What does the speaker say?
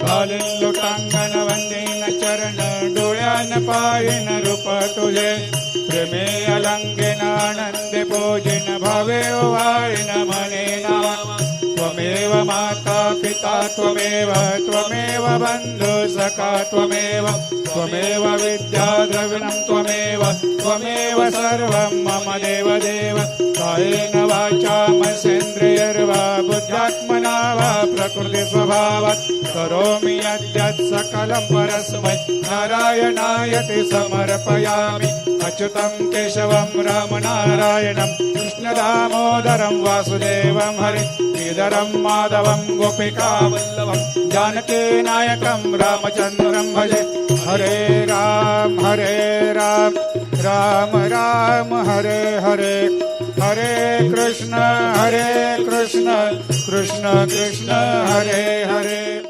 घालीन लोटांगण वंदीन चरण डोळ्यान पाहिन रूप तुझे प्रेमे अलंगेन आनंदे पूजिन भावे वाळीन म्हणे नावा त्वमेव माता पिता त्वमेव त्वमेव बंधु सखा त्वमेव त्वमेव विद्या द्रविणं त्वमेव त्वमेव सर्वं मम देव देव कायेन वाचा मनसेन्द्रियर्वा बुद्ध्यात्मना वा प्रकृति स्वभावात् करोमि यद्यत् सकलं परस्मै नारायणायति समर्पयामि अच्युतं केशवं रामनारायणं कृष्णदामोदरं वासुदेवं हरि श्रीधरं माधवं गोपिकावल्लभं जानकीनायकं रामचन्द्रं भजे हरे राम राम राम हरे हरे हरे कृष्ण कृष्ण कृष्ण हरे हरे।